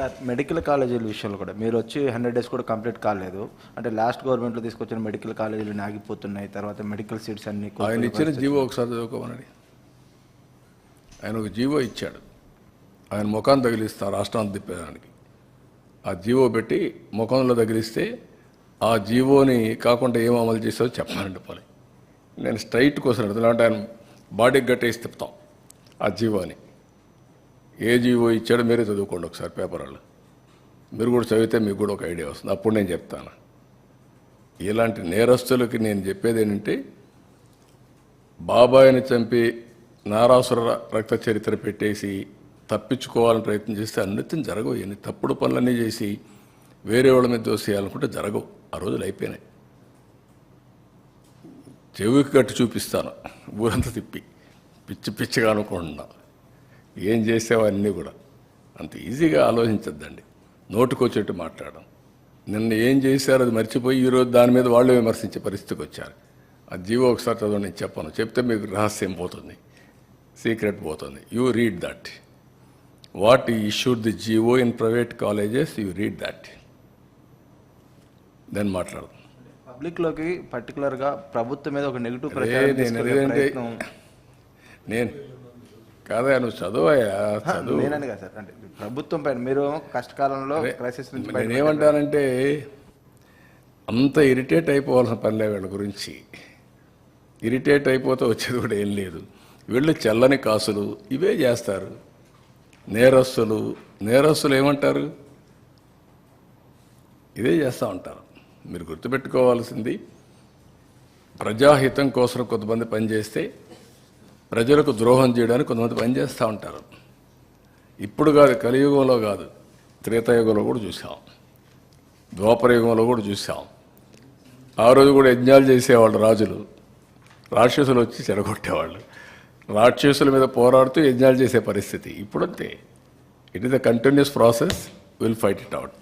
Sir medical కాలేజీల విషయంలో కూడా మీరు వచ్చి 100 డేస్ కూడా కంప్లీట్ కాలేదు. అంటే లాస్ట్ గవర్నమెంట్లో తీసుకొచ్చిన మెడికల్ కాలేజీలు ఆగిపోతున్నాయి. తర్వాత మెడికల్ సీట్స్ అన్ని ఆయన ఇచ్చిన జీవో ఒకసారి చదువుకోమనండి. ఆయన ఒక జీవో ఇచ్చాడు, ఆయన ముఖాన్ని తగిలిస్తా రాష్ట్రాన్ని తిప్పేదానికి. ఆ జీవో పెట్టి ముఖంలో తగిలిస్తే ఆ జీవోని కాకుండా ఏం అమలు చేసావో చెప్పాలండి పోలే. నేను స్ట్రైట్ కోసం అంటే ఆయన బాడీకి గట్టేసి తిప్పుతాం ఆ జీవోని. ఏ జీవో ఇచ్చాడో మీరే చదువుకోండి ఒకసారి పేపర్ వాళ్ళు. మీరు కూడా చదివితే మీకు కూడా ఒక ఐడియా వస్తుంది. అప్పుడు నేను చెప్తాను. ఇలాంటి నేరస్తులకి నేను చెప్పేది ఏంటంటే, బాబాయిని చంపి నారాసుర రక్త చరిత్ర పెట్టేసి తప్పించుకోవాలని ప్రయత్నం చేస్తే అన్నిటిని జరగవు. ఎన్ని తప్పుడు పనులన్నీ చేసి వేరే వాళ్ళ మీద దోసేయాలనుకుంటే జరగవు. ఆ రోజులు అయిపోయినాయి. చెవికి కట్టి చూపిస్తాను ఊరంతా తిప్పి, పిచ్చి పిచ్చిగా అనుకుంటున్నా. ఏం చేసావో అన్నీ కూడా అంత ఈజీగా ఆలోచించద్దండి. నోటుకొచ్చేట్టు మాట్లాడడం. నిన్న ఏం చేశారో అది మర్చిపోయి ఈరోజు దాని మీద వాళ్ళు విమర్శించే పరిస్థితికి వచ్చారు. ఆ జీవో ఒకసారి చదవ, నేను చెప్పను. చెప్తే మీకు రహస్యం పోతుంది, సీక్రెట్ పోతుంది. You read that. What issued the GO in private colleges, you read that, then మాట్లాడదాం. పబ్లిక్లోకి పర్టికులర్గా ప్రభుత్వం మీద ఒక నెగిటివ్ ప్రచారం నేను కాదా, నువ్వు చదువయా చదువు. నేనని కదా సార్, అంటే ప్రభుత్వం పైన మీరు కష్టకాలంలో క్రైసిస్ నుంచి నేనేమంటానంటే, అంత ఇరిటేట్ అయిపోవాల్సిన పనిలే వీళ్ళ గురించి. ఇరిటేట్ అయిపోతే వచ్చేది కూడా ఏం లేదు. వీళ్ళు చెల్లని కాసులు ఇవే చేస్తారు. నేరస్తులు ఏమంటారు, ఇదే చేస్తూ ఉంటారు. మీరు గుర్తుపెట్టుకోవాల్సింది, ప్రజాహితం కోసం కొంతమంది పనిచేస్తే ప్రజలకు ద్రోహం చేయడానికి కొంతమంది పనిచేస్తూ ఉంటారు. ఇప్పుడు కాదు, కలియుగంలో కాదు, త్రేతాయుగంలో కూడా చూసాం, ద్వాపరయుగంలో కూడా చూసాం. ఆ రోజు కూడా యజ్ఞాలు చేసేవాళ్ళు రాజులు, రాక్షసులు వచ్చి చెడగొట్టేవాళ్ళు. రాక్షసుల మీద పోరాడుతూ యజ్ఞాలు చేసే పరిస్థితి ఇప్పుడంతే. It is a continuous process. Will fight it out.